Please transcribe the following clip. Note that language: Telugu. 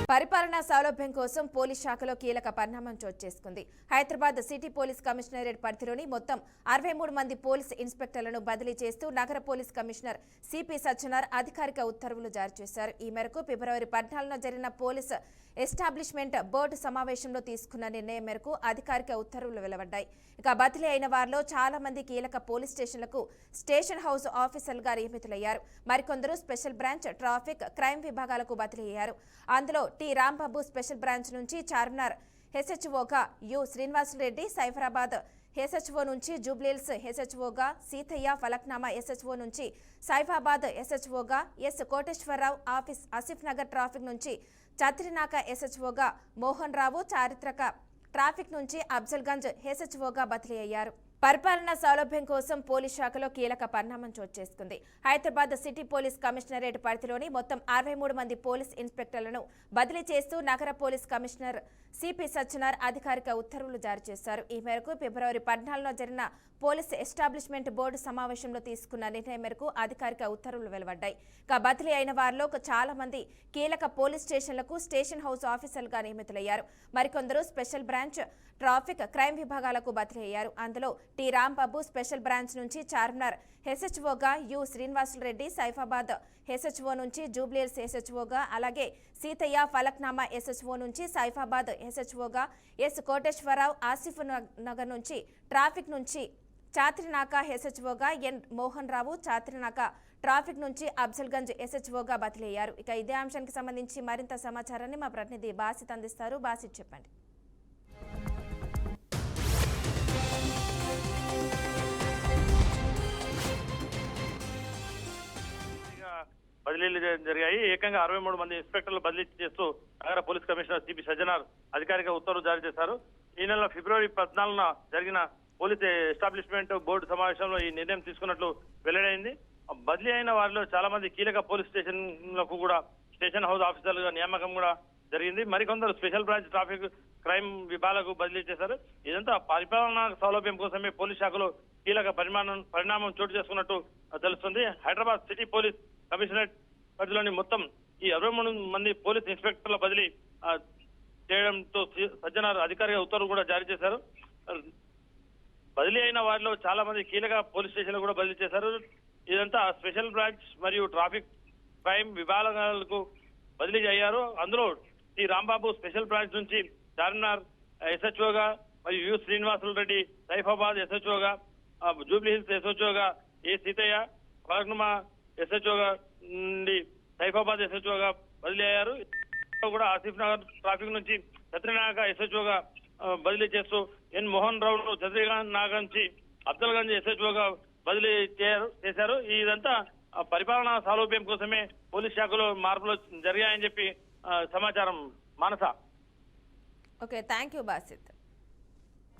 పరిపాలనా సౌలభ్యం కోసం పోలీస్ శాఖలో కీలక పరిణామం చోటు చేసుకుంది. హైదరాబాద్ సిటీ పోలీస్ కమిషనరేట్ పరిధిలోని మొత్తం 63 మంది పోలీస్ ఇన్స్పెక్టర్లను బదిలీ చేస్తూ నగర పోలీస్ కమిషనర్ సిపి సజ్జనార్ అధికారిక ఉత్తర్వులు జారీ చేశారు. ఈ మేరకు ఫిబ్రవరి 14న జరిగిన పోలీస్ ఎస్టాబ్లిష్మెంట్ బోర్డు సమావేశంలో తీసుకున్న నిర్ణయం మేరకు అధికారిక ఉత్తర్వులు వెలువడ్డాయి. ఇక బదిలీ అయిన వారిలో చాలా మంది కీలక పోలీస్ స్టేషన్లకు స్టేషన్ హౌస్ ఆఫీసర్లుగా నియమితులయ్యారు. మరికొందరు స్పెషల్ బ్రాంచ్, ట్రాఫిక్, క్రైమ్ విభాగాలకు బదిలీ అయ్యారు. అందులో టి రాంబాబు స్పెషల్ బ్రాంచ్ నుంచి చార్మినార్ హెచ్హెచ్ఓగా, యు శ్రీనివాసరెడ్డి సైఫరాబాద్ ఎస్హెచ్ఓ నుంచి జూబ్లీహిల్స్ ఎస్హెచ్ఓగా, సీతయ్య ఫలక్నామా ఎస్హెచ్ఓ నుంచి సైఫాబాద్ ఎస్హెచ్ఓగా, ఎస్ కోటేశ్వరరావు ఆసిఫ్ నగర్ ట్రాఫిక్ నుంచి చత్రినాక ఎస్హెచ్ఓగా, మోహన్ రావు చారిత్రక ట్రాఫిక్ నుంచి అఫ్జల్గంజ్ ఎస్హెచ్ఓగా బదిలీ అయ్యారు. పరిపాలనా సౌలభ్యం కోసం పోలీస్ శాఖలో కీలక పరిణామం చోటు చేసుకుంది. హైదరాబాద్ సిటీ పోలీస్ కమిషనరేట్ పరిధిలోని మొత్తం 63 మంది పోలీస్ ఇన్స్పెక్టర్లను బదిలీ చేస్తూ నగర పోలీస్ కమిషనర్ సిపి సజ్జనార్ అధికారిక ఉత్తర్వులు జారీ చేశారు. ఈ మేరకు ఫిబ్రవరి 14న జరిగిన పోలీస్ ఎస్టాబ్లిష్మెంట్ బోర్డు సమావేశంలో తీసుకున్న నిర్ణయం మేరకు అధికారిక ఉత్తర్వులు వెలువడ్డాయి. ఇక బదిలీ అయిన వారిలో చాలా మంది కీలక పోలీస్ స్టేషన్లకు స్టేషన్ హౌస్ ఆఫీసర్లుగా నియమితులయ్యారు. మరికొందరు స్పెషల్ బ్రాంచ్, ట్రాఫిక్, క్రైమ్ విభాగాలకు బదిలీ అయ్యారు. అందులో టి రాంబాబు స్పెషల్ బ్రాంచ్ నుంచి చార్మినార్ ఎస్హెచ్ఓగా, యు శ్రీనివాసరెడ్డి సైఫాబాద్ ఎస్హెచ్ఓ నుంచి జూబ్లీహిల్స్ ఎస్హెచ్ఓగా, అలాగే సీతయ్య ఫలక్నామా ఎస్హెచ్ఓ నుంచి సైఫాబాద్ ఎస్హెచ్ఓగా, ఎస్ కోటేశ్వరరావు ఆసిఫ్ నగర్ నుంచి ట్రాఫిక్ నుంచి చాత్రినాక ఎస్హెచ్ఓగా, ఎన్ మోహన్ రావు చాత్రినాక ట్రాఫిక్ నుంచి అఫ్జల్గంజ్ ఎస్హెచ్ఓగా బదిలీ అయ్యారు. ఇక ఇదే అంశానికి సంబంధించి మరింత సమాచారాన్ని మా ప్రతినిధి బాసిత్ అందిస్తారు. బాసిత్ చెప్పండి. బదిలీలు జరిగాయి. ఏకంగా 63 మంది ఇన్స్పెక్టర్లు బదిలీ చేస్తూ నగర పోలీస్ కమిషనర్ సిపి సజ్జనార్ అధికారిక ఉత్తర్వులు జారీ చేశారు. ఈ నెల ఫిబ్రవరి 14న జరిగిన పోలీస్ ఎస్టాబ్లిష్మెంట్ బోర్డు సమావేశంలో ఈ నిర్ణయం తీసుకున్నట్లు వెల్లడైంది. బదిలీ అయిన వారిలో చాలా మంది కీలక పోలీస్ స్టేషన్లకు కూడా స్టేషన్ హౌస్ ఆఫీసర్లుగా నియామకం కూడా జరిగింది. మరికొందరు స్పెషల్ బ్రాంచ్, ట్రాఫిక్, క్రైమ్ విభాగాలకు బదిలీ చేశారు. ఇదంతా పరిపాలనా సౌలభ్యం కోసమే పోలీస్ శాఖలో కీలక పరిణామం చోటు చేసుకున్నట్టు తెలుస్తుంది. హైదరాబాద్ సిటీ పోలీస్ కమిషనరేట్ పరిధిలోని మొత్తం ఈ 63 మంది పోలీస్ ఇన్స్పెక్టర్ల బదిలీ చేయడంతో సజ్జనార్ అధికారిక ఉత్తర్వులు కూడా జారీ చేశారు. బదిలీ అయిన వారిలో చాలా మంది కీలక పోలీస్ స్టేషన్లు కూడా బదిలీ చేశారు. ఇదంతా స్పెషల్ బ్రాంచ్ మరియు ట్రాఫిక్, క్రైమ్ విభాగాలకు బదిలీ అయ్యారు. అందులో టి రాంబాబు స్పెషల్ బ్రాంచ్ నుంచి చార్మినార్ ఎస్హెచ్ఓగా, మరియు యు శ్రీనివాసరెడ్డి సైఫాబాద్ ఎస్హెచ్ఓగా, జూబ్లీహిల్స్ ఎస్హెచ్ఓగా, ఏ సీతయ్య ఫలక్నామా ఎస్హెచ్ఓగా నుండి సైఫాబాద్ ఎస్హెచ్ఓగా బదిలీ అయ్యారు. కూడా ఆసిఫ్ నగర్ ట్రాఫిక్ నుంచి చత్రినాక ఎస్హెచ్ఓగా బదిలీ చేస్తూ ఎన్ మోహన్ రావును చత్రినాక నుంచి అఫ్జల్గంజ్ ఎస్హెచ్ఓగా బదిలీ చేశారు. ఇదంతా పరిపాలనా సౌలభ్యం కోసమే పోలీస్ శాఖలో మార్పులు జరిగాయని చెప్పి సమాచారం. Manasa. Okay, thank you Basit.